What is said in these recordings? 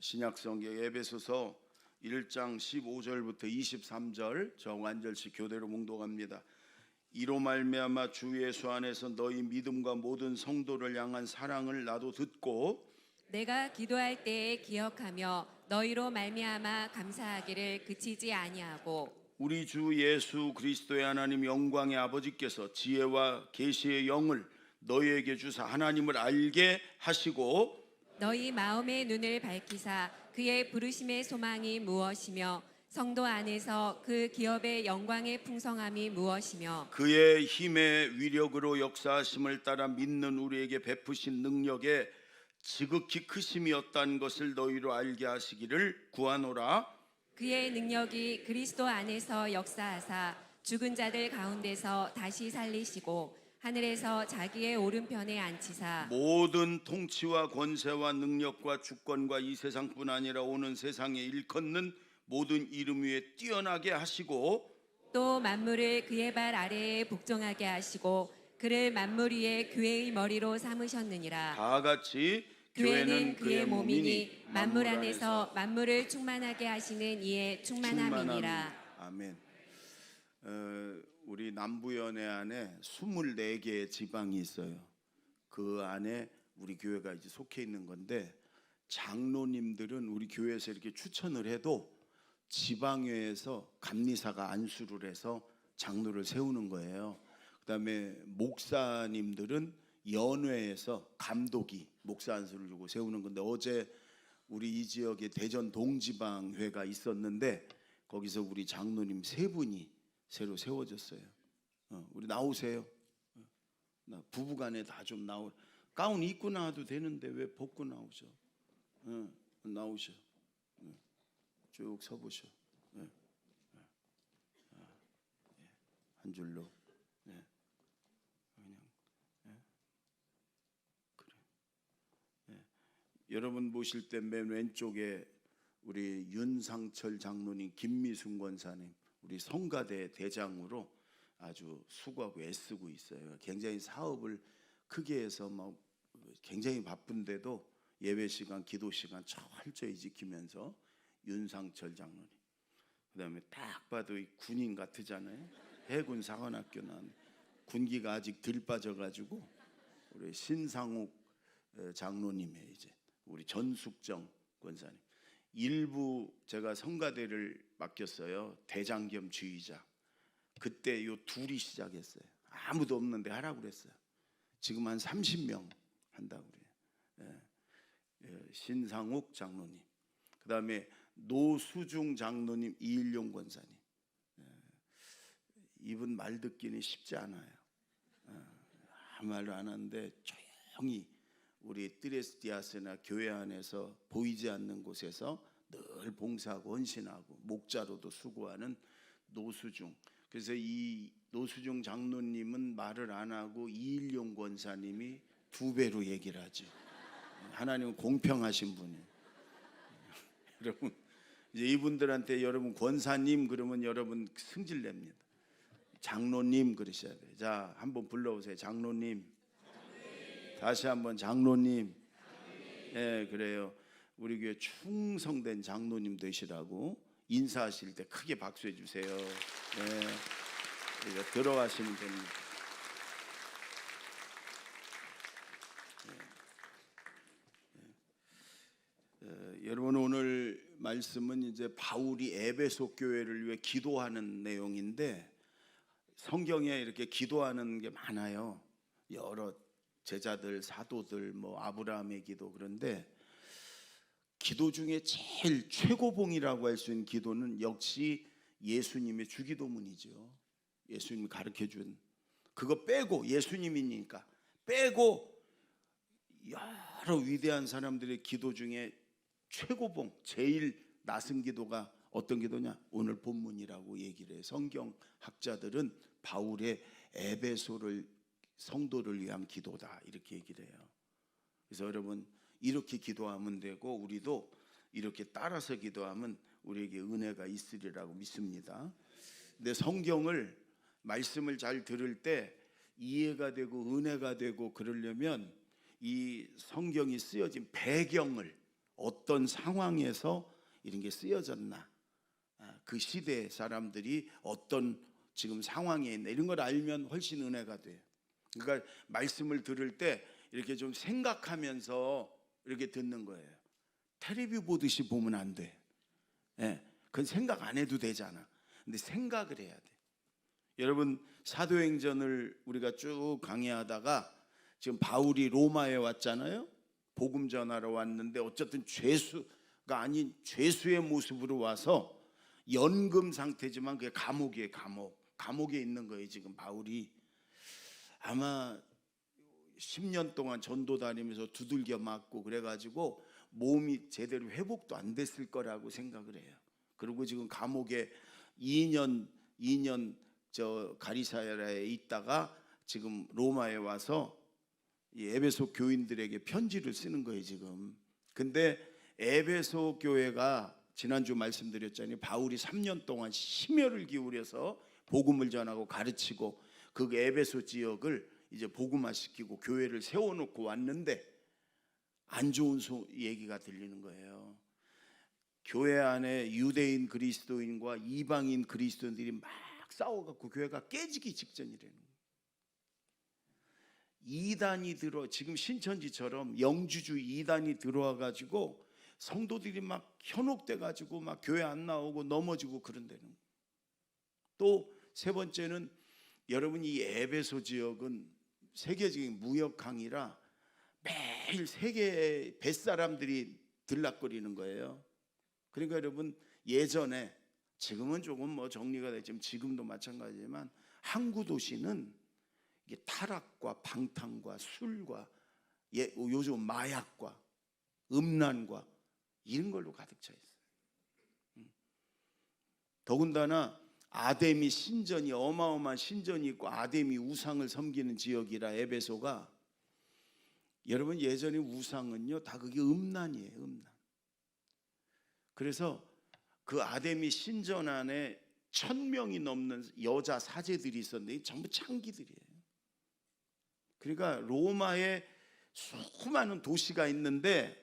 신약성경 에베소서 1장 15절부터 23절 정한절씩 교대로 몽독합니다. 이로 말미암아 주 예수 안에서 너희 믿음과 모든 성도를 향한 사랑을 나도 듣고 내가 기도할 때에 기억하며 너희로 말미암아 감사하기를 그치지 아니하고 우리 주 예수 그리스도의 하나님 영광의 아버지께서 지혜와 계시의 영을 너희에게 주사 하나님을 알게 하시고 너희 마음의 눈을 밝히사 그의 부르심의 소망이 무엇이며 성도 안에서 그 기업의 영광의 풍성함이 무엇이며 그의 힘의 위력으로 역사하심을 따라 믿는 우리에게 베푸신 능력에 지극히 크심이었다는 것을 너희로 알게 하시기를 구하노라. 그의 능력이 그리스도 안에서 역사하사 죽은 자들 가운데서 다시 살리시고 하늘에서 자기의 오른편에 앉히사 모든 통치와 권세와 능력과 주권과 이 세상뿐 아니라 오는 세상에 일컫는 모든 이름 위에 뛰어나게 하시고 또 만물을 그의 발 아래에 복종하게 하시고 그를 만물 위에 교회의 머리로 삼으셨느니라. 다 같이 교회는 그의 몸이니 만물 안에서 만물을 충만하게 하시는 이의 충만함이니라. 아멘. 우리 남부연회 안에 24개의 지방이 있어요. 그 안에 우리 교회가 이제 속해 있는 건데, 장로님들은 우리 교회에서 이렇게 추천을 해도 지방회에서 감리사가 안수를 해서 장로를 세우는 거예요. 그다음에 목사님들은 연회에서 감독이 목사 안수를 주고 세우는 건데, 어제 우리 이 지역에 대전 동지방회가 있었는데 거기서 우리 장로님 3분이 새로 세워졌어요. 우리 나오세요. 부부간에 다 좀 나오. 가운 입고 나와도 되는데 왜 벗고 나오셔? 나오셔. 쭉 서보셔. 한 줄로. 그냥 그래. 여러분 보실 때 맨 왼쪽에 우리 윤상철 장로님, 김미순 권사님, 우리 성가대 대장으로 아주 수고하고 애쓰고 있어요. 굉장히 사업을 크게 해서 막 굉장히 바쁜데도 예배 시간, 기도 시간 철저히 지키면서 윤상철 장로님. 그다음에 딱 봐도 이 군인 같으잖아요. 해군 사관학교 나온 군기가 아직 덜 빠져가지고 우리 신상욱 장로님의 이제 우리 전숙정 권사님. 일부 제가 성가대를 맡겼어요. 대장 겸 주의자. 그때 요 둘이 시작했어요. 아무도 없는데 하라고 그랬어요. 지금 한 30명 한다고 그래요. 신상욱 장로님, 그 다음에 노수중 장로님, 이일용 권사님. 이분 말 듣기는 쉽지 않아요. 아무 말도 안 하는데 조용히 우리 뜨레스디아스나 교회 안에서 보이지 않는 곳에서 늘 봉사하고 헌신하고 목자로도 수고하는 노수중. 그래서 이 노수중 장로님은 말을 안 하고 이일용 권사님이 2배로 얘기를 하죠. 하나님은 공평하신 분이에요. 여러분 이제 이분들한테 여러분 권사님 그러면 여러분 승질냅니다. 장로님 그러셔야 돼요. 자, 한번 불러보세요. 장로님. 다시 한번 장로님. 예, 그래요. 우리 교회 충성된 장로님 되시라고 인사하실 때 크게 박수해 주세요. 네, 들어가시면 됩니다. 여러분 오늘 말씀은 이제 바울이 에베소 교회를 위해 기도하는 내용인데, 성경에 이렇게 기도하는 게 많아요. 여러 제자들, 사도들, 뭐 아브라함의 기도. 그런데 기도 중에 제일 최고봉이라고 할 수 있는 기도는 역시 예수님의 주기도문이죠. 예수님이 가르쳐준 그거 빼고, 예수님이니까 빼고 여러 위대한 사람들의 기도 중에 최고봉, 제일 낮은 기도가 어떤 기도냐? 오늘 본문이라고 얘기를 해요. 성경학자들은 바울의 에베소를 성도를 위한 기도다 이렇게 얘기를 해요. 그래서 여러분 이렇게 기도하면 되고, 우리도 이렇게 따라서 기도하면 우리에게 은혜가 있으리라고 믿습니다. 근데 성경을 말씀을 잘 들을 때 이해가 되고 은혜가 되고 그러려면 이 성경이 쓰여진 배경을 어떤 상황에서 이런 게 쓰여졌나, 그 시대 사람들이 어떤 지금 상황에 있나, 이런 걸 알면 훨씬 은혜가 돼요. 그러니까 말씀을 들을 때 이렇게 좀 생각하면서 이렇게 듣는 거예요. 텔레비 보듯이 보면 안 돼. 예, 그건 생각 안 해도 되잖아. 근데 생각을 해야 돼. 여러분, 사도행전을 우리가 쭉 강의하다가 지금 바울이 로마에 왔잖아요. 복음 전하러 왔는데 어쨌든 죄수가 아닌 죄수의 모습으로 와서 연금 상태지만 그게 감옥이에요. 감옥에 있는 거예요. 지금 바울이 아마 10년 동안 전도 다니면서 두들겨 맞고 그래가지고 몸이 제대로 회복도 안 됐을 거라고 생각을 해요. 그리고 지금 감옥에 2년 저 가리사야에 있다가 지금 로마에 와서 이 에베소 교인들에게 편지를 쓰는 거예요 지금. 근데 에베소 교회가 지난주 말씀드렸잖아요. 바울이 3년 동안 심혈을 기울여서 복음을 전하고 가르치고 그 에베소 지역을 이제 복음화시키고 교회를 세워놓고 왔는데 안 좋은 얘기가 들리는 거예요. 교회 안에 유대인 그리스도인과 이방인 그리스도인들이 막 싸워갖고 교회가 깨지기 직전이라는 거예요. 이단이 지금 신천지처럼 영주주의 이단이 들어와가지고 성도들이 막 현혹돼가지고 막 교회 안 나오고 넘어지고 그런다는 거예요. 또 세 번째는 여러분, 이 에베소 지역은 세계적인 무역항이라 매일 세계 뱃사람들이 들락거리는 거예요. 그러니까 여러분, 예전에, 지금은 조금 뭐 정리가 됐지만 지금도 마찬가지지만 항구 도시는 이게 타락과 방탕과 술과 요즘 마약과 음란과 이런 걸로 가득 차 있어요. 더군다나 아데미 신전이 어마어마한 신전이 있고 아데미 우상을 섬기는 지역이라 에베소가, 여러분 예전에 우상은요 다 그게 음란이에요. 음란. 그래서 그 아데미 신전 안에 1000명이 넘는 여자 사제들이 있었는데 전부 창기들이에요. 그러니까 로마에 수많은 도시가 있는데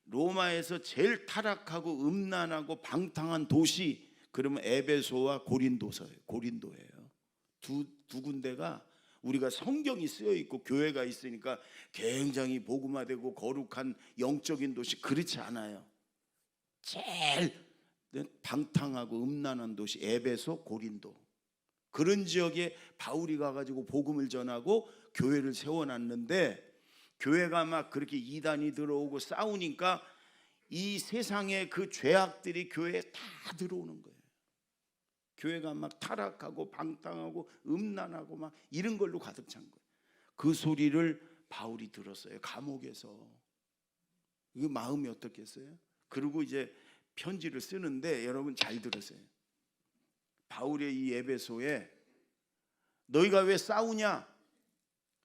로마에서 제일 타락하고 음란하고 방탕한 도시, 그러면 에베소와 고린도예요. 두 군데가 우리가 성경이 쓰여 있고 교회가 있으니까 굉장히 복음화되고 거룩한 영적인 도시, 그렇지 않아요. 제일 방탕하고 음란한 도시 에베소, 고린도, 그런 지역에 바울이 가가지고 복음을 전하고 교회를 세워놨는데, 교회가 막 그렇게 이단이 들어오고 싸우니까 이 세상의 그 죄악들이 교회에 다 들어오는 거예요. 교회가 막 타락하고 방탕하고 음란하고 막 이런 걸로 가득 찬 거예요. 그 소리를 바울이 들었어요. 감옥에서. 그 마음이 어떻겠어요? 그리고 이제 편지를 쓰는데 여러분 잘 들으세요. 바울의 이 에베소에 너희가 왜 싸우냐?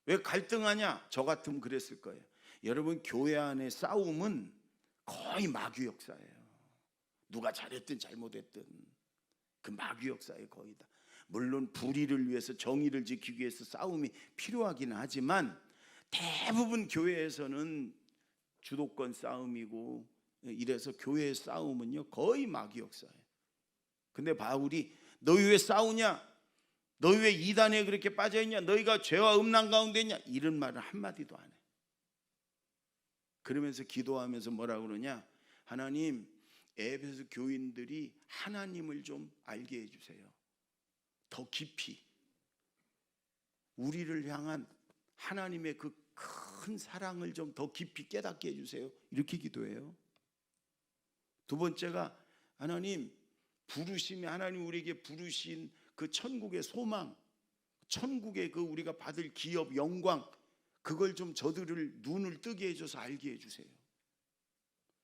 왜 갈등하냐? 저 같으면 그랬을 거예요. 여러분, 교회 안에 싸움은 거의 마귀 역사예요. 누가 잘했든 잘못했든 그 마귀 역사의 거의 다. 물론 불의를 위해서, 정의를 지키기 위해서 싸움이 필요하긴 하지만 대부분 교회에서는 주도권 싸움이고 이래서 교회의 싸움은요 거의 마귀 역사예요. 근데 바울이 너희 왜 싸우냐? 너희 왜 이단에 그렇게 빠져있냐? 너희가 죄와 음란 가운데 있냐? 이런 말을 한마디도 안 해. 그러면서 기도하면서 뭐라 그러냐? 하나님, 에베소 교인들이 하나님을 좀 알게 해주세요. 더 깊이 우리를 향한 하나님의 그 큰 사랑을 좀 더 깊이 깨닫게 해주세요. 이렇게 기도해요. 두 번째가, 하나님 부르심이, 하나님 우리에게 부르신 그 천국의 소망, 천국의 그 우리가 받을 기업, 영광, 그걸 좀 저들을 눈을 뜨게 해줘서 알게 해주세요.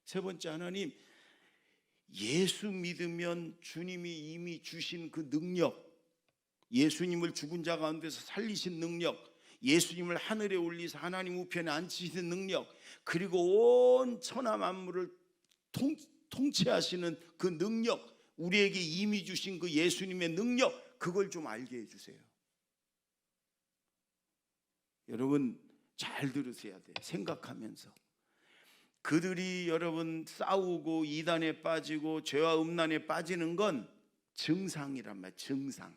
세 번째, 하나님 예수 믿으면 주님이 이미 주신 그 능력, 예수님을 죽은 자 가운데서 살리신 능력, 예수님을 하늘에 올리사 하나님 우편에 앉히시는 능력, 그리고 온 천하 만물을 통치하시는 그 능력, 우리에게 이미 주신 그 예수님의 능력, 그걸 좀 알게 해주세요. 여러분 잘 들으셔야 돼요. 생각하면서 그들이 여러분 싸우고 이단에 빠지고 죄와 음란에 빠지는 건 증상이란 말이에요. 증상.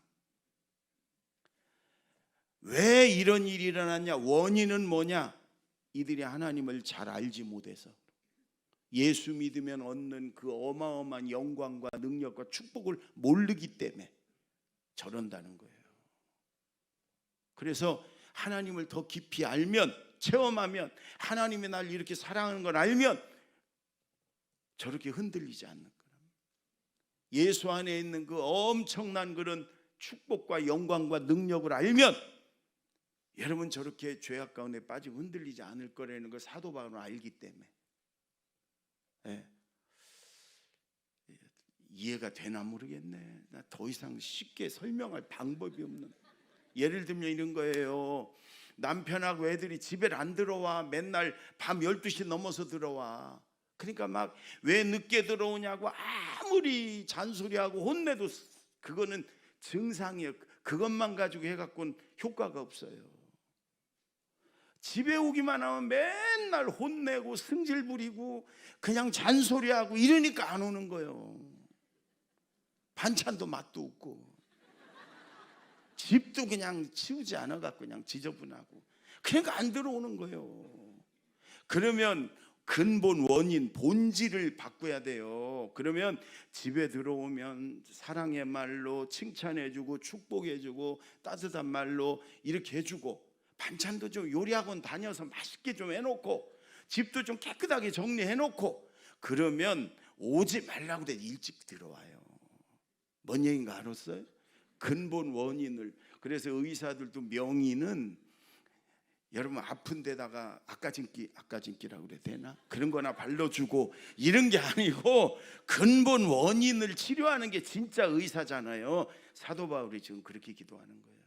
왜 이런 일이 일어났냐? 원인은 뭐냐? 이들이 하나님을 잘 알지 못해서, 예수 믿으면 얻는 그 어마어마한 영광과 능력과 축복을 모르기 때문에 저런다는 거예요. 그래서 하나님을 더 깊이 알면, 체험하면, 하나님이 날 이렇게 사랑하는 걸 알면 저렇게 흔들리지 않는 거예요. 예수 안에 있는 그 엄청난 그런 축복과 영광과 능력을 알면 여러분 저렇게 죄악 가운데 빠지고 흔들리지 않을 거라는 걸 사도 바울은 알기 때문에. 네. 이해가 되나 모르겠네. 나 더 이상 쉽게 설명할 방법이 없는. 예를 들면 이런 거예요. 남편하고 애들이 집에 안 들어와. 맨날 밤 12시 넘어서 들어와. 그러니까 막 왜 늦게 들어오냐고 아무리 잔소리하고 혼내도 그거는 증상이에요. 그것만 가지고 해갖고는 효과가 없어요. 집에 오기만 하면 맨날 혼내고 승질 부리고 그냥 잔소리하고 이러니까 안 오는 거예요. 반찬도 맛도 없고 집도 그냥 치우지 않아갖고 그냥 지저분하고, 그러니까 안 들어오는 거예요. 그러면 근본 원인, 본질을 바꿔야 돼요. 그러면 집에 들어오면 사랑의 말로 칭찬해주고 축복해주고 따뜻한 말로 이렇게 해주고, 반찬도 좀 요리학원 다녀서 맛있게 좀 해놓고 집도 좀 깨끗하게 정리해놓고, 그러면 오지 말라고 돼 일찍 들어와요. 뭔 얘기인가 알았어요? 근본 원인을. 그래서 의사들도 명의는 여러분 아픈 데다가 아까진기라고 그래야 되나? 그런 거나 발라주고 이런 게 아니고 근본 원인을 치료하는 게 진짜 의사잖아요. 사도 바울이 지금 그렇게 기도하는 거예요.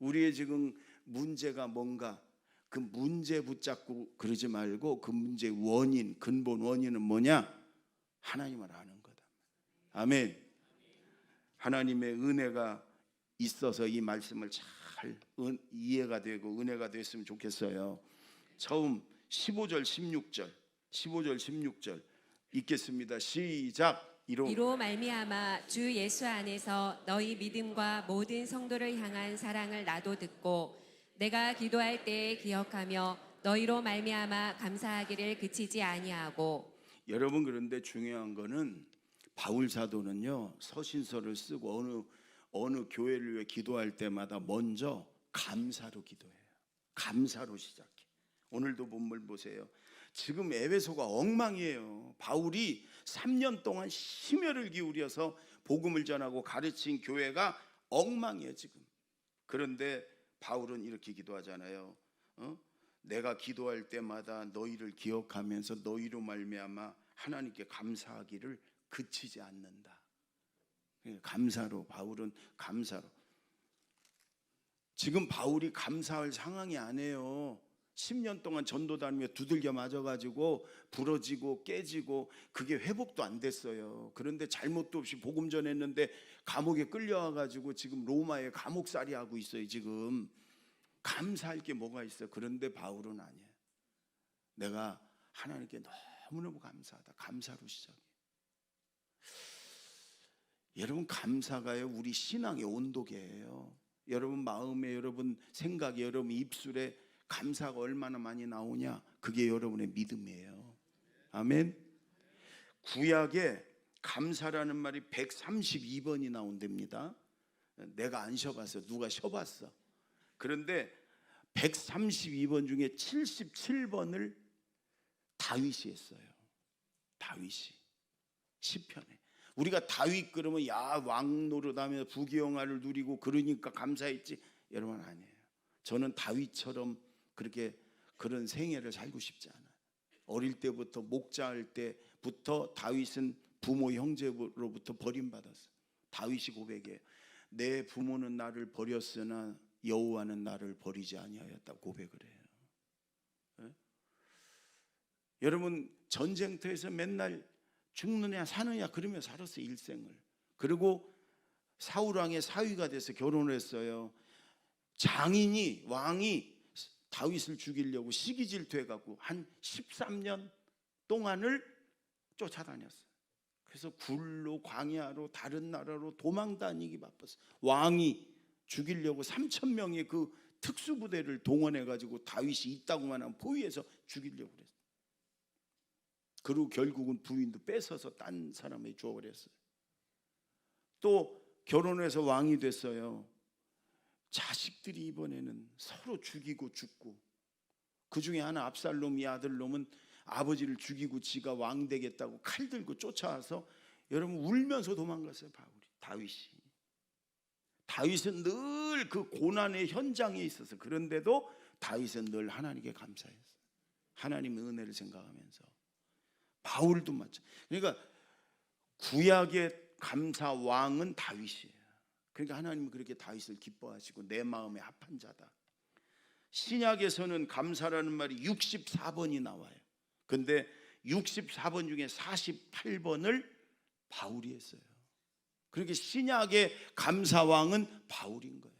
우리의 지금 문제가 뭔가, 그 문제 붙잡고 그러지 말고 그 문제의 원인, 근본 원인은 뭐냐? 하나님을 아는 거다. 아멘. 하나님의 은혜가 있어서 이 말씀을 잘 이해가 되고 은혜가 됐으면 좋겠어요. 처음 15절 16절 읽겠습니다. 시작. 이로 말미암아 주 예수 안에서 너희 믿음과 모든 성도를 향한 사랑을 나도 듣고 내가 기도할 때에 기억하며 너희로 말미암아 감사하기를 그치지 아니하고. 여러분, 그런데 중요한 거는 바울 사도는요, 서신서를 쓰고 어느 교회를 위해 기도할 때마다 먼저 감사로 기도해요. 감사로 시작해. 오늘도 본문 보세요. 지금 에베소가 엉망이에요. 바울이 3년 동안 심혈을 기울여서 복음을 전하고 가르친 교회가 엉망이에요 지금. 그런데 바울은 이렇게 기도하잖아요. 내가 기도할 때마다 너희를 기억하면서 너희로 말미암아 하나님께 감사하기를 그치지 않는다. 감사로, 바울은 감사로. 지금 바울이 감사할 상황이 아니에요. 10년 동안 전도 다니며 두들겨 맞아가지고 부러지고 깨지고 그게 회복도 안 됐어요. 그런데 잘못도 없이 복음 전했는데 감옥에 끌려와가지고 지금 로마에 감옥살이 하고 있어요. 지금 감사할 게 뭐가 있어요? 그런데 바울은 아니에요. 내가 하나님께 너무너무 감사하다. 감사로 시작해. 여러분, 감사가요 우리 신앙의 온도계예요. 여러분 마음에, 여러분 생각에, 여러분 입술에 감사가 얼마나 많이 나오냐, 그게 여러분의 믿음이에요. 아멘. 구약에 감사라는 말이 132번이 나온답니다. 내가 안 쉬어봤어. 누가 쉬어봤어. 그런데 132번 중에 77번을 다윗이 했어요. 다윗이 시편에. 우리가 다윗 그러면 야 왕 노릇하며 부귀영화를 누리고 그러니까 감사했지. 여러분 아니에요. 저는 다윗처럼 그렇게 그런 생애를 살고 싶지 않아요. 어릴 때부터 목자할 때부터 다윗은 부모 형제로부터 버림받았어요. 다윗이 고백해요. 내 부모는 나를 버렸으나 여호와는 나를 버리지 아니하였다고 고백을 해요. 네? 여러분 전쟁터에서 맨날 죽느냐 사느냐 그러며 살았어요. 일생을. 그리고 사울왕의 사위가 돼서 결혼을 했어요. 장인이, 왕이 다윗을 죽이려고 시기질투해갖고 한 13년 동안을 쫓아다녔어요. 그래서 굴로 광야로 다른 나라로 도망다니기 바빴어요. 왕이 죽이려고 3,000명의 그 특수부대를 동원해가지고 다윗이 있다고만 하면 포위해서 죽이려고 그랬어요. 그리고 결국은 부인도 뺏어서 딴 사람에 주어버렸어요. 또 결혼해서 왕이 됐어요. 자식들이 이번에는 서로 죽이고 죽고, 그 중에 하나 압살롬 이 아들놈은 아버지를 죽이고 지가 왕 되겠다고 칼 들고 쫓아와서 여러분 울면서 도망갔어요. 다윗은 늘 그 고난의 현장에 있어서, 그런데도 다윗은 늘 하나님께 감사했어요. 하나님의 은혜를 생각하면서. 바울도 마찬가지. 그러니까 구약의 감사 왕은 다윗이에요. 그러니까 하나님은 그렇게 다윗을 기뻐하시고 내 마음에 합한 자다. 신약에서는 감사라는 말이 64번이 나와요. 근데 64번 중에 48번을 바울이 했어요. 그러니까 신약의 감사왕은 바울인 거예요.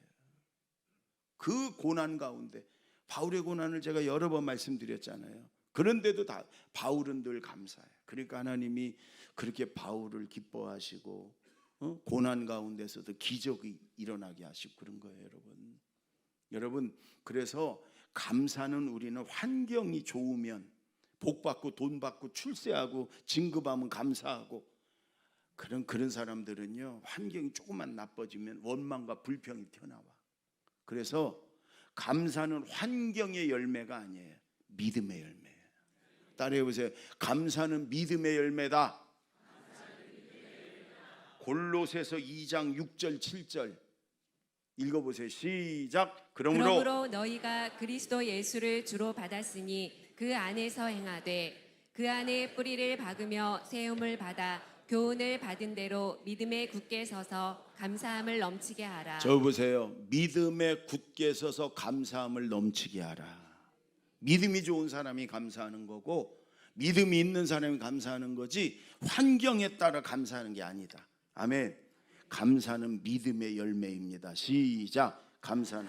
그 고난 가운데, 바울의 고난을 제가 여러 번 말씀드렸잖아요. 그런데도 바울은 늘 감사해요. 그러니까 하나님이 그렇게 바울을 기뻐하시고 고난 가운데서도 기적이 일어나게 하시고 그런 거예요, 여러분. 그래서 감사는, 우리는 환경이 좋으면 복 받고 돈 받고 출세하고 진급하면 감사하고, 그런 사람들은요, 환경이 조금만 나빠지면 원망과 불평이 튀어나와. 그래서 감사는 환경의 열매가 아니에요, 믿음의 열매예요. 따라해 보세요. 감사는 믿음의 열매다. 골로새서 2장 6절 7절 읽어보세요. 시작. 그러므로 너희가 그리스도 예수를 주로 받았으니 그 안에서 행하되 그 안에 뿌리를 박으며 세움을 받아 교훈을 받은 대로 믿음에 굳게 서서 감사함을 넘치게 하라. 저 보세요. 믿음에 굳게 서서 감사함을 넘치게 하라. 믿음이 좋은 사람이 감사하는 거고, 믿음이 있는 사람이 감사하는 거지 환경에 따라 감사하는 게 아니다. 아멘. 감사는 믿음의 열매입니다. 시작. 감사는.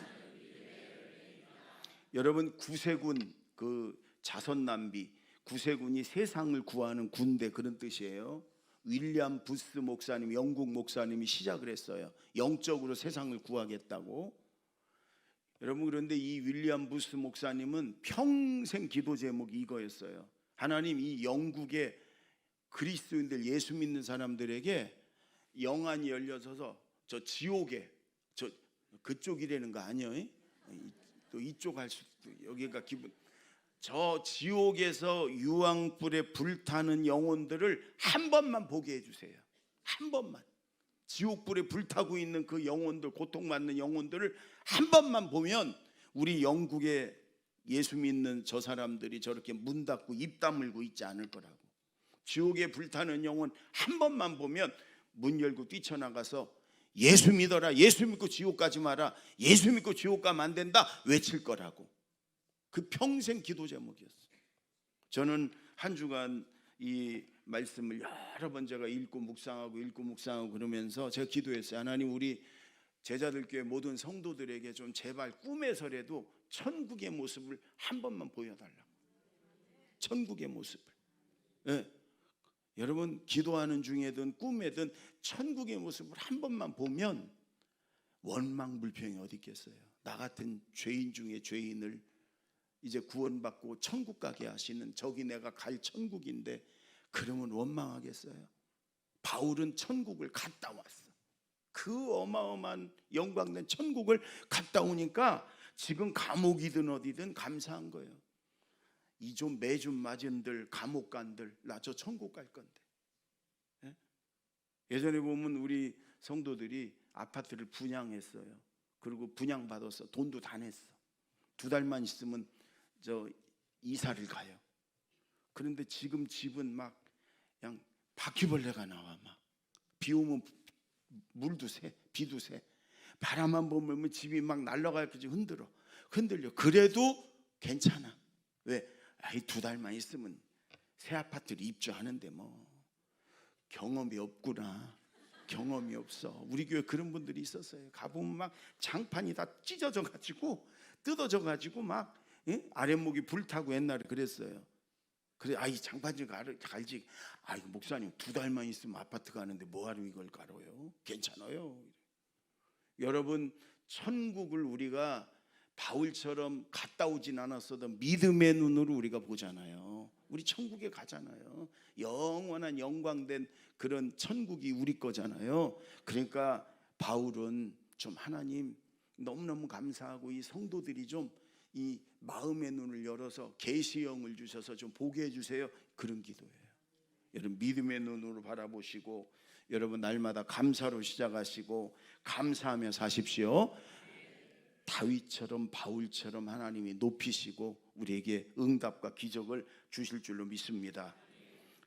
여러분, 구세군, 그 자선남비, 구세군이 세상을 구하는 군대, 그런 뜻이에요. 윌리엄 부스 목사님, 영국 목사님이 시작을 했어요. 영적으로 세상을 구하겠다고. 여러분, 그런데 이 윌리엄 부스 목사님은 평생 기도 제목이 이거였어요. 하나님, 이 영국의 그리스도인들, 예수 믿는 사람들에게 영안이 열려서서 저 지옥에, 저 그쪽이라는 거 아니에요? 또 이쪽 할 수도, 여기가 기분, 저 지옥에서 유황불에 불타는 영혼들을 한 번만 보게 해주세요. 한 번만. 지옥불에 불타고 있는 그 영혼들, 고통받는 영혼들을 한 번만 보면 우리 영국의 예수 믿는 저 사람들이 저렇게 문 닫고 입 다물고 있지 않을 거라고. 지옥에 불타는 영혼 한 번만 보면 문 열고 뛰쳐나가서 예수 믿어라, 예수 믿고 지옥 가지 마라, 예수 믿고 지옥 가면 안 된다 외칠 거라고. 그 평생 기도 제목이었어요. 저는 한 주간 이 말씀을 여러 번 제가 읽고 묵상하고 그러면서 제가 기도했어요. 하나님, 우리 제자들 교회 모든 성도들에게 좀 제발 꿈에서라도 천국의 모습을 한 번만 보여달라고. 천국의 모습을. 네. 여러분, 기도하는 중에든 꿈에든 천국의 모습을 한 번만 보면 원망 불평이 어디 있겠어요. 나 같은 죄인 중에 죄인을 이제 구원받고 천국 가게 하시는, 저기 내가 갈 천국인데 그러면 원망하겠어요? 바울은 천국을 갔다 왔어. 그 어마어마한 영광된 천국을 갔다 오니까 지금 감옥이든 어디든 감사한 거예요. 이 좀 매주 맞은들 감옥간들, 나 저 천국 갈 건데. 예? 예전에 보면 우리 성도들이 아파트를 분양했어요. 그리고 분양받아서 돈도 다 냈어. 2달만 있으면 저 이사를 가요. 그런데 지금 집은 막 그냥 바퀴벌레가 나와. 막 비 오면 물도 새, 비도 새, 바람만 보면 집이 막 날아갈지 흔들려. 그래도 괜찮아. 왜? 아이, 2달만 있으면 새 아파트를 입주하는데 뭐 경험이 없구나. 경험이 없어. 우리 교회 그런 분들이 있었어요. 가보면 막 장판이 다 찢어져 가지고 뜯어져 가지고 막 아랫목이 불타고 옛날에 그랬어요. 그래, 아이 장판지 갈지. 아이 목사님 2달만 있으면 아파트 가는데 뭐하러 이걸 갈아요? 괜찮아요. 여러분, 천국을 우리가 바울처럼 갔다 오진 않았어도 믿음의 눈으로 우리가 보잖아요. 우리 천국에 가잖아요. 영원한 영광된 그런 천국이 우리 거잖아요. 그러니까 바울은 좀 하나님 너무너무 감사하고 이 성도들이 좀 이 마음의 눈을 열어서 계시의 영을 주셔서 좀 보게 해주세요. 그런 기도예요. 여러분, 믿음의 눈으로 바라보시고 여러분 날마다 감사로 시작하시고 감사하며 사십시오. 다윗처럼 바울처럼 하나님이 높이시고 우리에게 응답과 기적을 주실 줄로 믿습니다.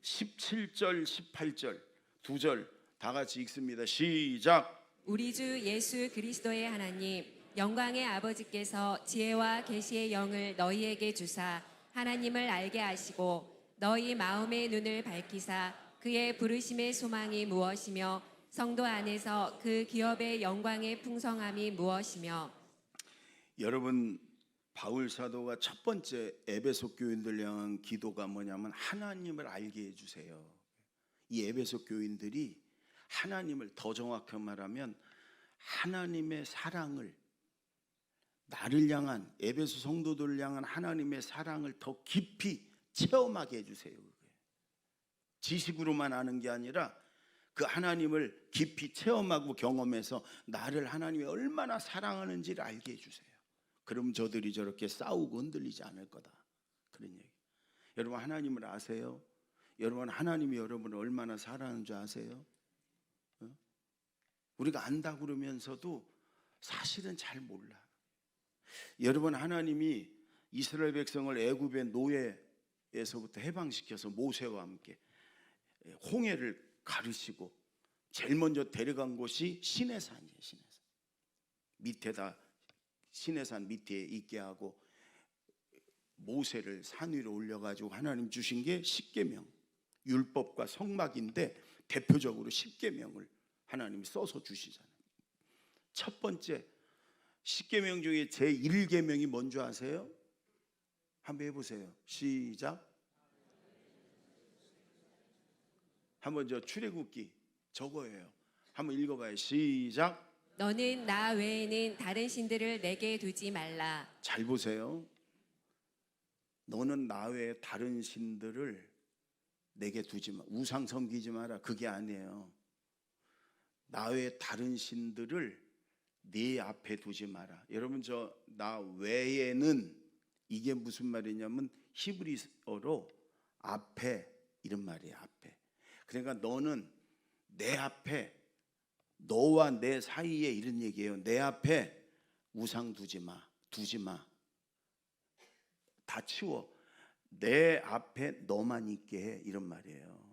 17절 18절 2절 다 같이 읽습니다. 시작. 우리 주 예수 그리스도의 하나님 영광의 아버지께서 지혜와 계시의 영을 너희에게 주사 하나님을 알게 하시고 너희 마음의 눈을 밝히사 그의 부르심의 소망이 무엇이며 성도 안에서 그 기업의 영광의 풍성함이 무엇이며. 여러분, 바울 사도가 첫 번째 에베소 교인들 향한 기도가 뭐냐면 하나님을 알게 해주세요. 이 에베소 교인들이 하나님을, 더 정확히 말하면 하나님의 사랑을, 나를 향한, 에베소 성도들을 향한 하나님의 사랑을 더 깊이 체험하게 해주세요. 지식으로만 아는 게 아니라 그 하나님을 깊이 체험하고 경험해서 나를 하나님이 얼마나 사랑하는지를 알게 해주세요. 그럼 저들이 저렇게 싸우고 흔들리지 않을 거다, 그런 얘기. 여러분, 하나님을 아세요? 여러분, 하나님이 여러분을 얼마나 사랑하는 줄 아세요? 우리가 안다 그러면서도 사실은 잘 몰라. 여러분, 하나님이 이스라엘 백성을 애굽의 노예에서부터 해방시켜서 모세와 함께 홍해를 가르시고 제일 먼저 데려간 곳이 시내산이에요. 시내산 밑에다, 시내산 밑에 있게 하고 모세를 산 위로 올려가지고 하나님 주신 게 십계명, 율법과 성막인데 대표적으로 십계명을 하나님이 써서 주시잖아요. 첫 번째 십계명 중에 제1계명이 뭔지 아세요? 한번 해보세요. 시작. 한번 저 출애굽기 저거예요. 한번 읽어봐요. 시작. 너는 나 외에는 다른 신들을 내게 두지 말라. 잘 보세요. 너는 나 외에 다른 신들을 내게 두지 마. 우상 섬기지 마라. 그게 아니에요. 나 외에 다른 신들을 네 앞에 두지 마라. 여러분, 저 나 외에는 이게 무슨 말이냐면 히브리어로 앞에 이런 말이에요. 앞에. 그러니까 너는 내 앞에, 너와 내 사이에 이런 얘기예요. 내 앞에 우상 두지 마. 두지 마. 다 치워. 내 앞에 너만 있게 해. 이런 말이에요.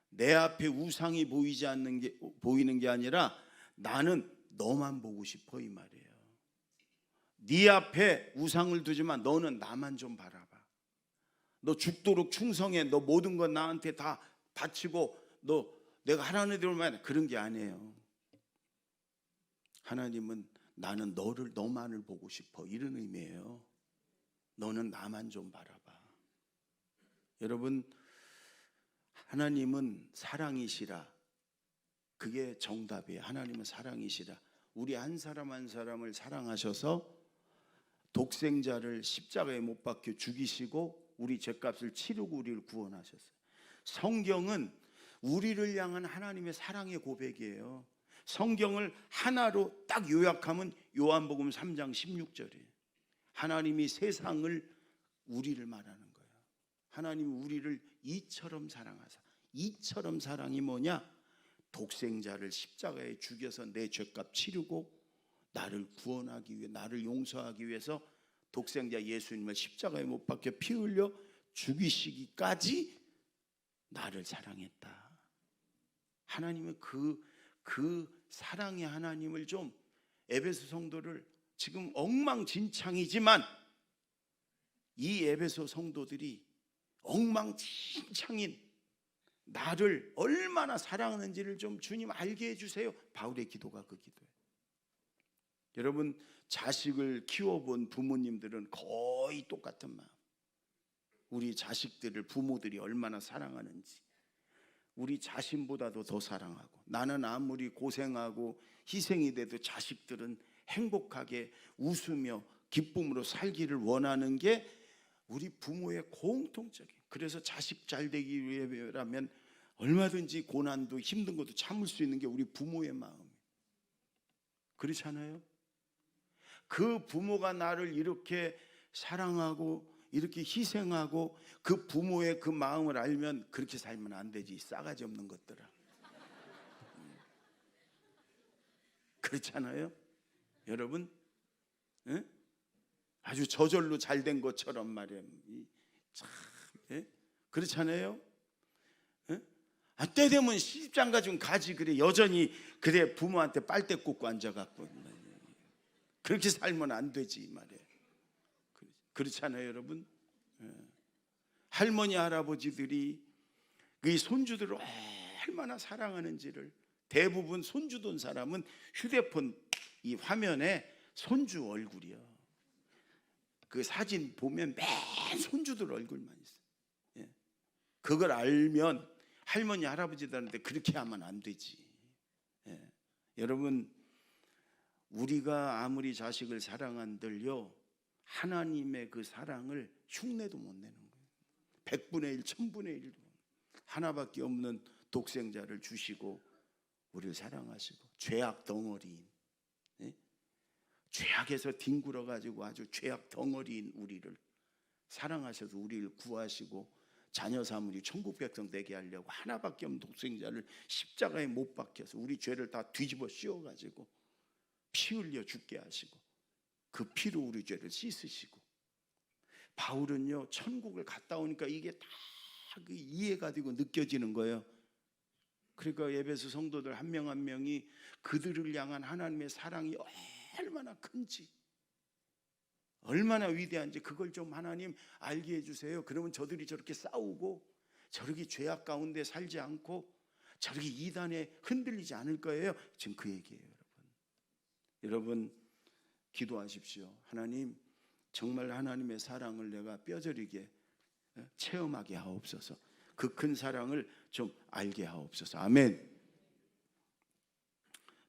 내 앞에 우상이 보이는 게 아니라 나는 너만 보고 싶어, 이 말이에요. 네 앞에 우상을 두지만 너는 나만 좀 바라봐. 너 죽도록 충성해. 너 모든 건 나한테 다 바치고 너 내가 하라는 대로만 해. 그런 게 아니에요. 하나님은 나는 너만을 보고 싶어, 이런 의미예요. 너는 나만 좀 바라봐. 여러분, 하나님은 사랑이시라. 그게 정답이에요. 하나님은 사랑이시라. 우리 한 사람 한 사람을 사랑하셔서 독생자를 십자가에 못 박혀 죽이시고 우리 죄값을 치르고 우리를 구원하셨어요. 성경은 우리를 향한 하나님의 사랑의 고백이에요. 성경을 하나로 딱 요약하면 요한복음 3장 16절이에요. 하나님이 세상을, 우리를 말하는 거예요. 하나님이 우리를 이처럼 사랑하사. 이처럼 사랑이 뭐냐? 독생자를 십자가에 죽여서 내 죄값 치르고 나를 구원하기 위해, 나를 용서하기 위해서 독생자 예수님을 십자가에 못 박혀 피 흘려 죽이시기까지 나를 사랑했다. 하나님은 그 사랑의 하나님을 좀, 에베소 성도를 지금 엉망진창이지만 이 에베소 성도들이 엉망진창인 나를 얼마나 사랑하는지를 좀 주님 알게 해주세요. 바울의 기도가 그 기도예요. 여러분, 자식을 키워본 부모님들은 거의 똑같은 마음. 우리 자식들을 부모들이 얼마나 사랑하는지, 우리 자신보다도 더 사랑하고, 나는 아무리 고생하고 희생이 돼도 자식들은 행복하게 웃으며 기쁨으로 살기를 원하는 게 우리 부모의 공통적인. 그래서 자식 잘 되기 위해라면 얼마든지 고난도 힘든 것도 참을 수 있는 게 우리 부모의 마음이에요. 그렇잖아요? 그 부모가 나를 이렇게 사랑하고 이렇게 희생하고 그 부모의 그 마음을 알면 그렇게 살면 안 되지, 싸가지 없는 것들아. 그렇잖아요? 여러분, 예? 아주 저절로 잘 된 것처럼 말이에요. 참, 예? 그렇잖아요? 예? 때 되면 시집장가 좀 가지. 그래, 여전히 그래 부모한테 빨대 꽂고 앉아갖고 그렇게 살면 안 되지 말이에요. 그렇잖아요, 여러분. 예. 할머니 할아버지들이 그 손주들을 얼마나 사랑하는지를, 대부분 손주 둔 사람은 휴대폰 이 화면에 손주 얼굴이요. 그 사진 보면 맨 손주들 얼굴만 있어. 예. 그걸 알면 할머니 할아버지들한테 그렇게 하면 안 되지. 예. 여러분, 우리가 아무리 자식을 사랑한들요, 하나님의 그 사랑을 흉내도 못 내는 거예요. 100분의 1, 1000분의 1도 하나밖에 없는 독생자를 주시고 우리를 사랑하시고, 죄악 덩어리인, 예? 죄악에서 뒹굴어 가지고 아주 죄악 덩어리인 우리를 사랑하셔서 우리를 구하시고 자녀 삼으니 천국 백성 되게 하려고 하나밖에 없는 독생자를 십자가에 못 박혀서 우리 죄를 다 뒤집어 씌워 가지고 피 흘려 죽게 하시고 그 피로 우리 죄를 씻으시고. 바울은요, 천국을 갔다 오니까 이게 다 이해가 되고 느껴지는 거예요. 그러니까 에베소 성도들 한 명 한 명이 그들을 향한 하나님의 사랑이 얼마나 큰지, 얼마나 위대한지 그걸 좀 하나님 알게 해주세요. 그러면 저들이 저렇게 싸우고 저렇게 죄악 가운데 살지 않고 저렇게 이단에 흔들리지 않을 거예요. 지금 그 얘기예요. 여러분, 기도하십시오. 하나님, 정말 하나님의 사랑을 내가 뼈저리게 체험하게 하옵소서. 그 큰 사랑을 좀 알게 하옵소서. 아멘.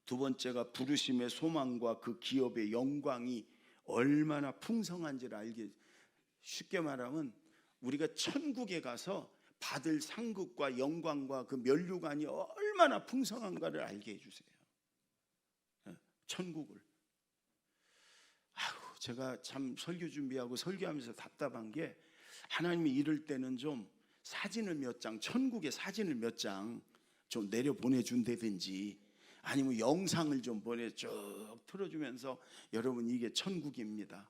두 번째가 부르심의 소망과 그 기업의 영광이 얼마나 풍성한지를 알게. 쉽게 말하면 우리가 천국에 가서 받을 상급과 영광과 그 면류관이 얼마나 풍성한가를 알게 해주세요. 천국을. 제가 참 설교 준비하고 설교하면서 답답한 게, 하나님이 이럴 때는 좀 사진을 몇 장, 천국의 사진을 몇 장 좀 내려 보내준다든지, 아니면 영상을 좀 보내 쭉 틀어주면서 여러분 이게 천국입니다.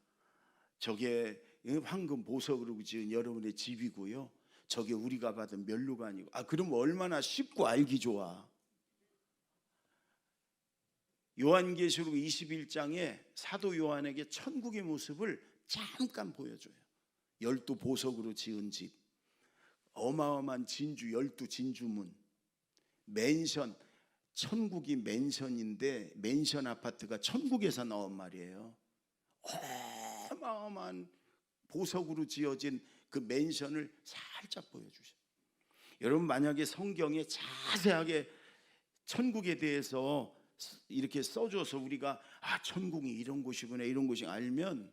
저게 황금 보석으로 지은 여러분의 집이고요. 저게 우리가 받은 면류관이고. 그럼 얼마나 쉽고 알기 좋아. 요한계시록 21장에 사도 요한에게 천국의 모습을 잠깐 보여줘요. 12 보석으로 지은 집, 어마어마한 진주, 12 진주문, 맨션. 천국이 맨션인데 맨션 아파트가 천국에서 나온 말이에요. 어마어마한 보석으로 지어진 그 맨션을 살짝 보여주셔요. 여러분, 만약에 성경에 자세하게 천국에 대해서 이렇게 써줘서 우리가 천국이 이런 곳이구나 이런 곳이 알면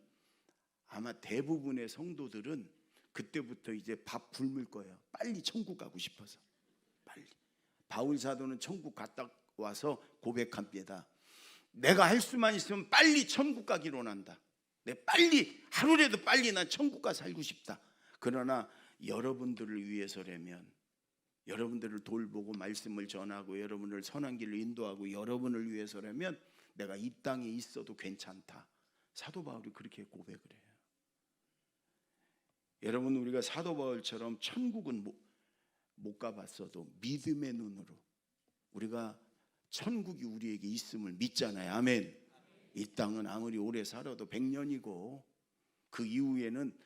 아마 대부분의 성도들은 그때부터 이제 밥 굶을 거예요. 빨리 천국 가고 싶어서. 빨리. 바울 사도는 천국 갔다 와서 고백합니다. 내가 할 수만 있으면 빨리 천국 가기로 원한다. 내 빨리, 하루라도 빨리 난 천국 가 살고 싶다. 그러나 여러분들을 위해서라면, 여러분들을 돌보고 말씀을 전하고 여러분을 선한 길로 인도하고 여러분을 위해서라면 내가 이 땅에 있어도 괜찮다. 사도 바울이 그렇게 고백을 해요. 여러분, 우리가 사도 바울처럼 천국은 못 가봤어도 믿음의 눈으로 우리가 천국이 우리에게 있음을 믿잖아요. 아멘. 이 땅은 아무리 오래 살아도 100년이고 그 이후에는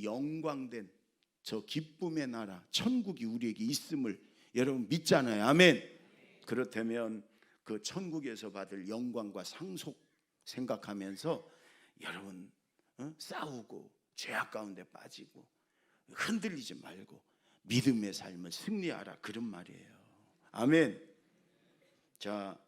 영광된 저 기쁨의 나라 천국이 우리에게 있음을 여러분 믿잖아요. 아멘. 그렇다면 그 천국에서 받을 영광과 상속 생각하면서 여러분 싸우고 죄악 가운데 빠지고 흔들리지 말고 믿음의 삶을 승리하라, 그런 말이에요. 아멘. 자,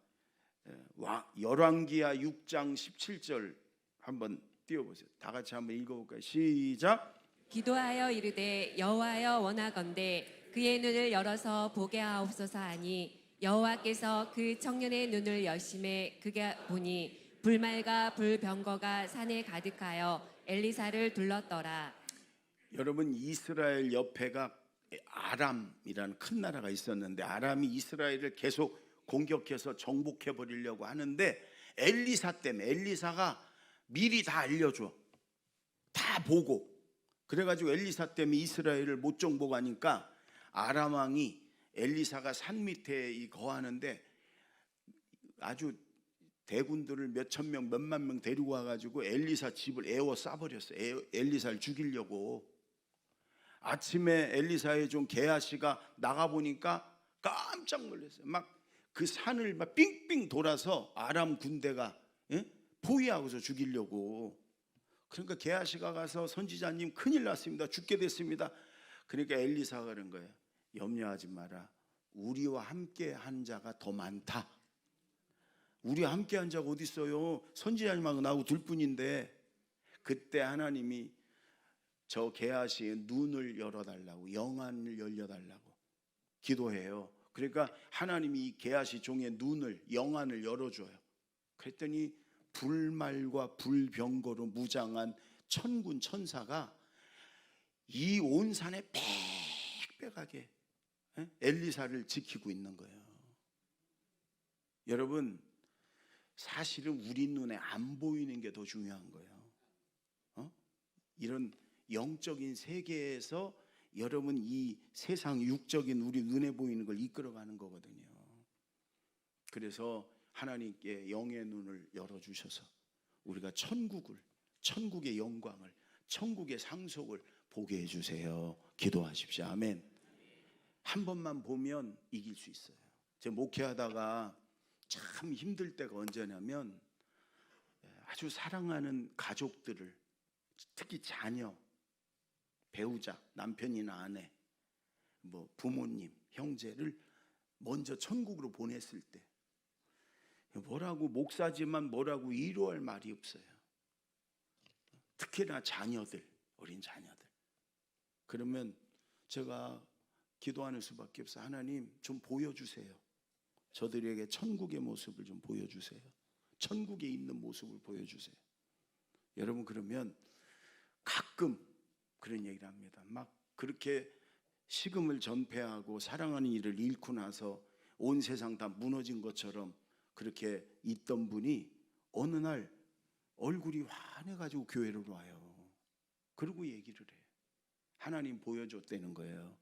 열왕기하 6장 17절 한번 띄워보세요. 다 같이 한번 읽어볼까요? 시작. 기도하여 이르되 여호와여 원하건대 그의 눈을 열어서 보게 하옵소서 하니 여호와께서 그 청년의 눈을 여심해 그가 보니 불말과 불병거가 산에 가득하여 엘리사를 둘렀더라. 여러분, 이스라엘 옆에가 아람이라는 큰 나라가 있었는데 아람이 이스라엘을 계속 공격해서 정복해 버리려고 하는데 엘리사 때문에, 엘리사가 미리 다 알려줘, 다 보고, 그래가지고 엘리사 때문에 이스라엘을 못 정복하니까 아람 왕이 엘리사가 산 밑에 거하는데 아주 대군들을 몇천 명, 몇만 명 데리고 와가지고 엘리사 집을 에워 싸버렸어요. 엘리사를 죽이려고. 아침에 엘리사의 종 게하시가 나가 보니까 깜짝 놀랐어요. 막 그 산을 막 삥삥 돌아서 아람 군대가 포위하고서 죽이려고. 그러니까 게하시가 가서 선지자님 큰일 났습니다, 죽게 됐습니다. 그러니까 엘리사가 그런 거예요. 염려하지 마라, 우리와 함께 한 자가 더 많다. 우리와 함께 한 자가 어디 있어요? 선지자님하고 나하고 둘뿐인데. 그때 하나님이 저 게하시의 눈을 열어달라고, 영안을 열려달라고 기도해요. 그러니까 하나님이 이 게하시 종의 눈을, 영안을 열어줘요. 그랬더니 불말과 불병거로 무장한 천군 천사가 이 온 산에 빽빽하게 엘리사를 지키고 있는 거예요. 여러분, 사실은 우리 눈에 안 보이는 게 더 중요한 거예요. 이런 영적인 세계에서 여러분 이 세상 육적인 우리 눈에 보이는 걸 이끌어가는 거거든요. 그래서 하나님께 영의 눈을 열어주셔서 우리가 천국의 영광을, 천국의 상속을 보게 해주세요. 기도하십시오. 아멘. 한 번만 보면 이길 수 있어요. 제가 목회하다가 참 힘들 때가 언제냐면 아주 사랑하는 가족들을, 특히 자녀, 배우자, 남편이나 아내, 뭐 부모님, 형제를 먼저 천국으로 보냈을 때 뭐라고, 목사지만 뭐라고 위로할 말이 없어요. 특히나 자녀들, 어린 자녀들. 그러면 제가 기도하는 수밖에 없어요. 하나님 좀 보여주세요. 저들에게 천국의 모습을 좀 보여주세요. 천국에 있는 모습을 보여주세요. 여러분, 그러면 가끔 그런 얘기를 합니다. 막 그렇게 식음을 전폐하고 사랑하는 이를 잃고 나서 온 세상 다 무너진 것처럼 그렇게 있던 분이 어느 날 얼굴이 환해가지고 교회로 와요. 그러고 얘기를 해. 하나님 보여줬다는 거예요.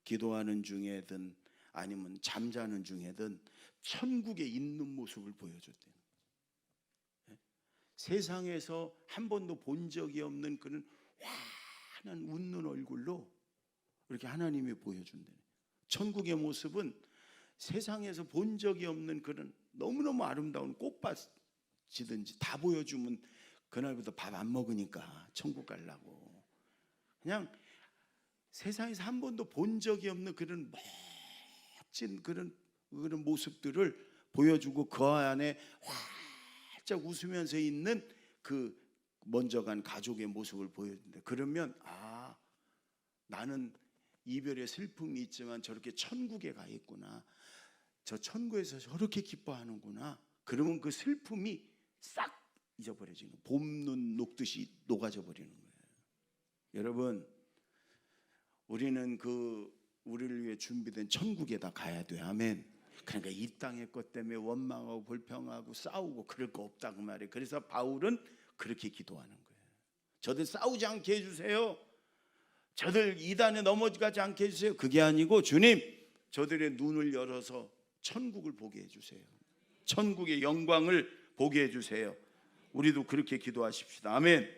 기도하는 중에든 아니면 잠자는 중에든 천국에 있는 모습을 보여줬다는 거예요. 세상에서 한 번도 본 적이 없는 그런 환한 웃는 얼굴로 이렇게 하나님이 보여준다는. 천국의 모습은 세상에서 본 적이 없는 그런 너무너무 아름다운 꽃밭이든지 다 보여주면 그날부터 밥 안 먹으니까 천국 가려고. 그냥 세상에서 한 번도 본 적이 없는 그런 멋진 그런 모습들을 보여주고 그 안에 활짝 웃으면서 있는 그 먼저 간 가족의 모습을 보여준다. 그러면 나는 이별의 슬픔이 있지만 저렇게 천국에 가 있구나, 저 천국에서 저렇게 기뻐하는구나. 그러면 그 슬픔이 싹 잊어버려지는 거예요. 봄눈 녹듯이 녹아져 버리는 거예요. 여러분, 우리는 우리를 위해 준비된 천국에다 가야 돼요. 아멘. 그러니까 이 땅의 것 때문에 원망하고 불평하고 싸우고 그럴 거 없다 그 말이에요. 그래서 바울은 그렇게 기도하는 거예요. 저들 싸우지 않게 해주세요. 저들 이단에 넘어가지 않게 해주세요. 그게 아니고, 주님 저들의 눈을 열어서 천국을 보게 해주세요. 천국의 영광을 보게 해주세요. 우리도 그렇게 기도하십시다. 아멘.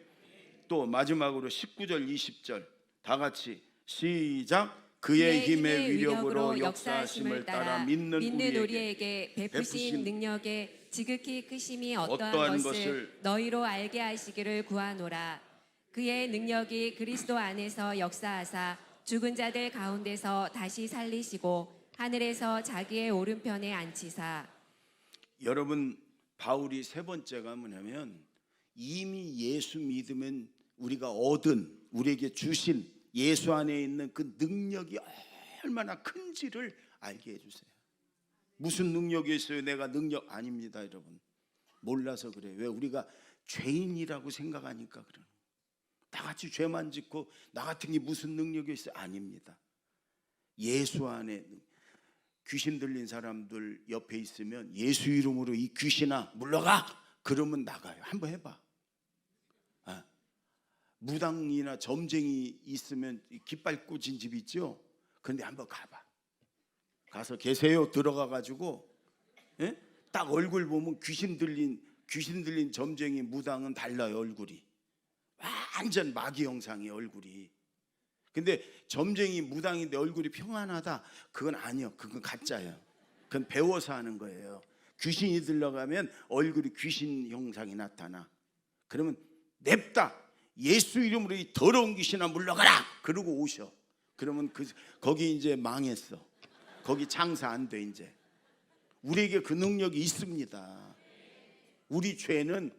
또 마지막으로 19절 20절 다 같이 시작. 그의 힘의 위력으로 역사하심을 따라 믿는 우리에게 베푸신 능력의 지극히 크심이 어떠한 어떠한 것을 너희로 알게 하시기를 구하노라. 그의 능력이 그리스도 안에서 역사하사 죽은 자들 가운데서 다시 살리시고 하늘에서 자기의 오른편에 앉히사. 여러분, 바울이 세 번째가 뭐냐면 이미 예수 믿으면 우리가 얻은, 우리에게 주신 예수 안에 있는 그 능력이 얼마나 큰지를 알게 해주세요. 무슨 능력이 있어요? 내가 능력 아닙니다, 여러분. 몰라서 그래요. 왜? 우리가 죄인이라고 생각하니까 그래요. 나같이 죄만 짓고 나 같은 게 무슨 능력이 있어요? 아닙니다. 예수 안에 귀신 들린 사람들 옆에 있으면 예수 이름으로 이 귀신아 물러가! 그러면 나가요. 한번 해봐. 무당이나 점쟁이 있으면 깃발 꽂은 집 있죠? 그런데 한번 가봐. 가서 계세요 들어가 가지고 딱 얼굴 보면 귀신 들린 점쟁이 무당은 달라요. 얼굴이 완전 마귀 형상이 얼굴이. 근데 점쟁이 무당인데 얼굴이 평안하다, 그건 아니요. 그건 가짜예요. 그건 배워서 하는 거예요. 귀신이 들러가면 얼굴이 귀신 형상이 나타나. 그러면 냅다 예수 이름으로 이 더러운 귀신아 물러가라 그러고 오셔. 그러면 거기 이제 망했어. 거기 장사 안 돼. 이제 우리에게 그 능력이 있습니다. 우리 죄는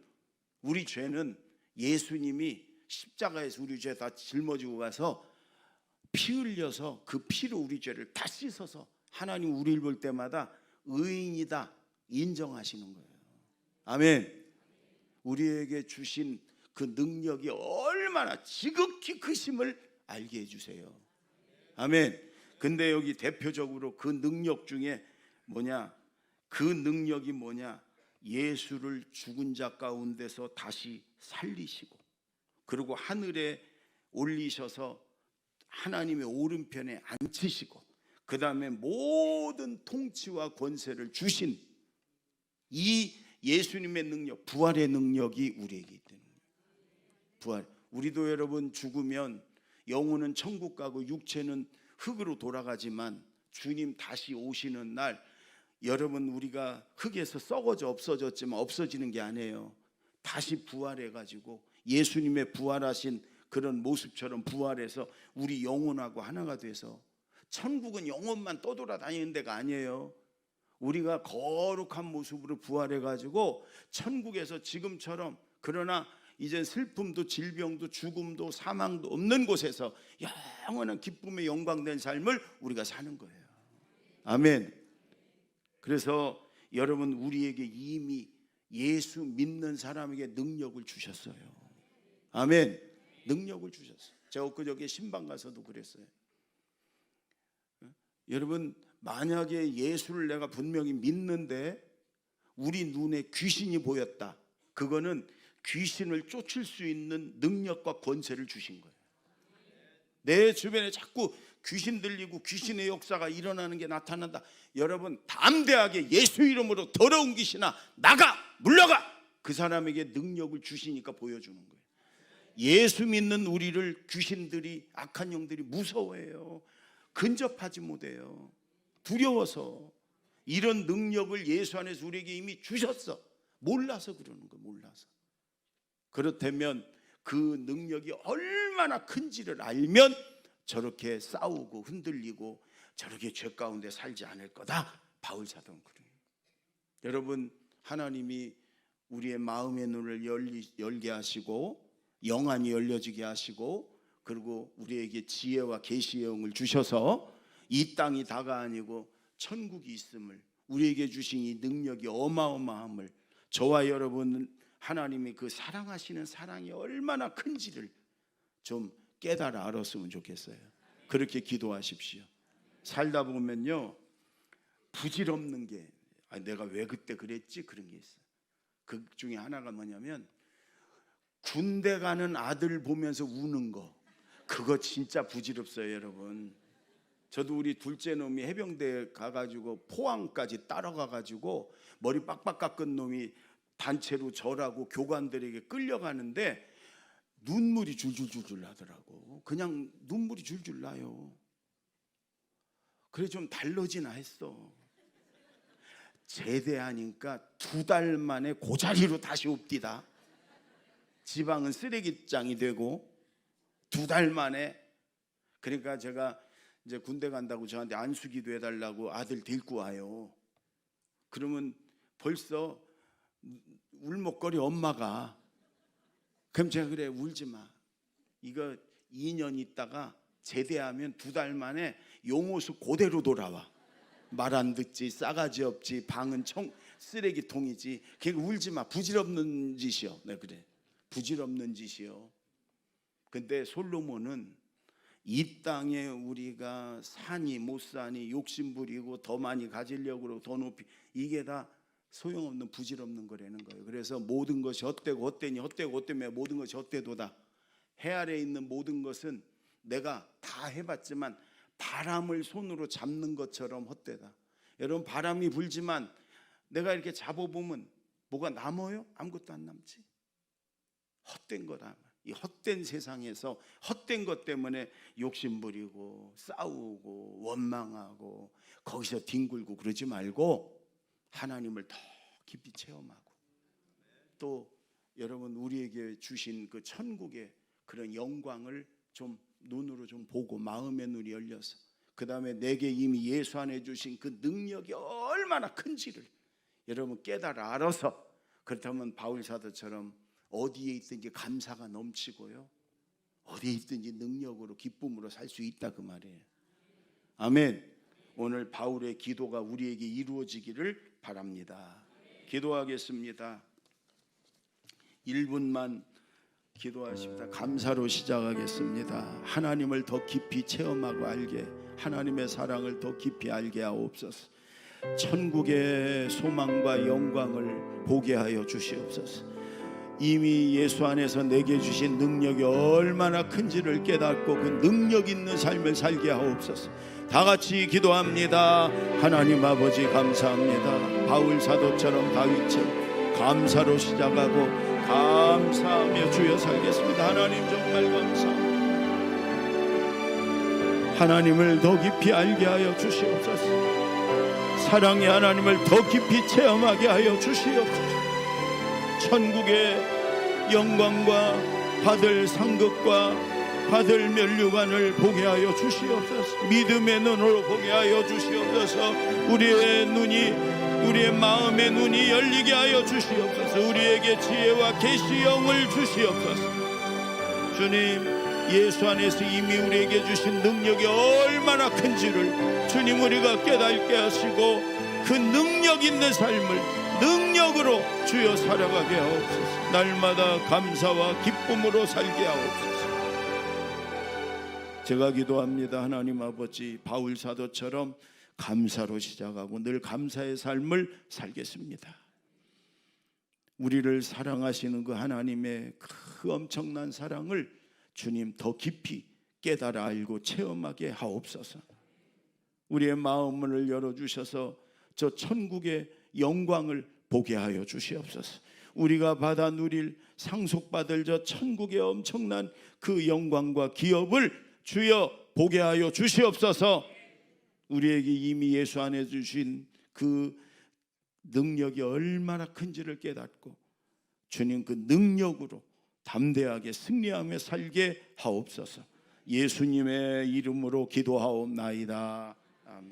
예수님이 십자가에서 우리 죄 다 짊어지고 가서 피 흘려서 그 피로 우리 죄를 다 씻어서 하나님 우리를 볼 때마다 의인이다 인정하시는 거예요. 아멘. 우리에게 주신 그 능력이 얼마나 지극히 크심을 알게 해주세요. 아멘. 근데 여기 대표적으로 그 능력 중에 뭐냐? 그 능력이 뭐냐? 예수를 죽은 자 가운데서 다시 살리시고, 그리고 하늘에 올리셔서 하나님의 오른편에 앉히시고, 그 다음에 모든 통치와 권세를 주신 이 예수님의 능력, 부활의 능력이 우리에게 있다는 거예요. 부활. 우리도 여러분 죽으면 영혼은 천국 가고 육체는 흙으로 돌아가지만 주님 다시 오시는 날 여러분 우리가 흙에서 썩어져 없어졌지만 없어지는 게 아니에요. 다시 부활해 가지고 예수님의 부활하신 그런 모습처럼 부활해서 우리 영혼하고 하나가 돼서, 천국은 영혼만 떠돌아다니는 데가 아니에요. 우리가 거룩한 모습으로 부활해 가지고 천국에서 지금처럼, 그러나 이제 슬픔도 질병도 죽음도 사망도 없는 곳에서 영원한 기쁨의 영광된 삶을 우리가 사는 거예요. 아멘. 그래서 여러분 우리에게 이미 예수 믿는 사람에게 능력을 주셨어요. 아멘. 능력을 주셨어요. 제가 엊그저께 신방 가서도 그랬어요. 여러분 만약에 예수를 내가 분명히 믿는데 우리 눈에 귀신이 보였다, 그거는 귀신을 쫓을 수 있는 능력과 권세를 주신 거예요. 내 주변에 자꾸 귀신 들리고 귀신의 역사가 일어나는 게 나타난다. 여러분 담대하게 예수 이름으로 더러운 귀신아 나가 물러가! 그 사람에게 능력을 주시니까 보여주는 거예요. 예수 믿는 우리를 귀신들이, 악한 영들이 무서워해요. 근접하지 못해요. 두려워서. 이런 능력을 예수 안에서 우리에게 이미 주셨어. 몰라서 그러는 거예요. 몰라서. 그렇다면 그 능력이 얼마나 큰지를 알면 저렇게 싸우고 흔들리고 저렇게 죄 가운데 살지 않을 거다. 바울 사도는 그래요. 여러분 하나님이 우리의 마음의 눈을 열게 하시고 영안이 열려지게 하시고, 그리고 우리에게 지혜와 계시의 영을 주셔서 이 땅이 다가 아니고 천국이 있음을, 우리에게 주신 이 능력이 어마어마함을, 저와 여러분 하나님이 그 사랑하시는 사랑이 얼마나 큰지를 좀 깨달아 알았으면 좋겠어요. 그렇게 기도하십시오. 살다 보면요 부질없는 게, 내가 왜 그때 그랬지, 그런 게 있어요. 그 중에 하나가 뭐냐면 군대 가는 아들 보면서 우는 거. 그거 진짜 부질없어요 여러분. 저도 우리 둘째 놈이 해병대 가가지고 포항까지 따라가가지고 머리 빡빡 깎은 놈이 단체로 절하고 교관들에게 끌려가는데 눈물이 줄줄줄줄 나더라고. 그냥 눈물이 줄줄 나요. 그래 좀 달러지나 했어. 제대하니까 2달 만에 그 자리로 다시 옵디다. 지방은 쓰레기장이 되고 2달 만에. 그러니까 제가 이제 군대 간다고 저한테 안수기도 해달라고 아들 데리고 와요. 그러면 벌써 울먹거리 엄마가. 그럼 제가 그래, 울지 마. 이거 2년 있다가 제대하면 2달 만에 요 모습 그대로 돌아와. 말 안 듣지, 싸가지 없지, 방은 쓰레기통이지. 그러니까 울지 마. 부질없는 짓이요. 네, 그래. 부질없는 짓이요. 근데 솔로몬은 이 땅에 우리가 사니 못 사니, 욕심부리고 더 많이 가지려고 그러고 더 높이, 이게 다 소용없는 부질없는 거라는 거예요. 그래서 모든 것이 헛되고 헛되니 헛되고 헛되며 모든 것이 헛되도다. 해 아래에 있는 모든 것은 내가 다 해봤지만 바람을 손으로 잡는 것처럼 헛되다. 여러분, 바람이 불지만 내가 이렇게 잡아보면 뭐가 남아요? 아무것도 안 남지. 헛된 거다. 이 헛된 세상에서 헛된 것 때문에 욕심부리고 싸우고 원망하고 거기서 뒹굴고 그러지 말고 하나님을 더 깊이 체험하고, 또 여러분 우리에게 주신 그 천국의 그런 영광을 좀 눈으로 좀 보고 마음의 눈이 열려서, 그 다음에 내게 이미 예수 안에 주신 그 능력이 얼마나 큰지를 여러분 깨달아 알아서, 그렇다면 바울 사도처럼 어디에 있든지 감사가 넘치고요, 어디에 있든지 능력으로 기쁨으로 살 수 있다, 그 말이에요. 아멘. 오늘 바울의 기도가 우리에게 이루어지기를 바랍니다. 기도하겠습니다. 1분만 기도하십니다. 감사로 시작하겠습니다. 하나님을 더 깊이 체험하고 알게, 하나님의 사랑을 더 깊이 알게 하옵소서. 천국의 소망과 영광을 보게 하여 주시옵소서. 이미 예수 안에서 내게 주신 능력이 얼마나 큰지를 깨닫고 그 능력 있는 삶을 살게 하옵소서. 다 같이 기도합니다. 하나님 아버지 감사합니다. 바울 사도처럼 다윗처럼 감사로 시작하고 감사하며 주여 살겠습니다. 하나님 정말 감사합니다. 하나님을 더 깊이 알게 하여 주시옵소서. 사랑의 하나님을 더 깊이 체험하게 하여 주시옵소서. 천국의 영광과 받을 상급과 받을 면류관을 보게 하여 주시옵소서. 믿음의 눈으로 보게 하여 주시옵소서. 우리의 눈이, 우리의 마음의 눈이 열리게 하여 주시옵소서. 우리에게 지혜와 계시 영을 주시옵소서. 주님, 예수 안에서 이미 우리에게 주신 능력이 얼마나 큰지를 주님 우리가 깨닫게 하시고 그 능력 있는 삶을 능력으로 주여 살아가게 하옵소서. 날마다 감사와 기쁨으로 살게 하옵소서. 제가 기도합니다. 하나님 아버지, 바울 사도처럼 감사로 시작하고 늘 감사의 삶을 살겠습니다. 우리를 사랑하시는 그 하나님의 그 엄청난 사랑을 주님 더 깊이 깨달아 알고 체험하게 하옵소서. 우리의 마음을 열어주셔서 저 천국의 영광을 보게 하여 주시옵소서. 우리가 받아 누릴 상속받을 저 천국의 엄청난 그 영광과 기업을 주여 보게 하여 주시옵소서. 우리에게 이미 예수 안에 주신 그 능력이 얼마나 큰지를 깨닫고 주님 그 능력으로 담대하게 승리하며 살게 하옵소서. 예수님의 이름으로 기도하옵나이다. 아멘.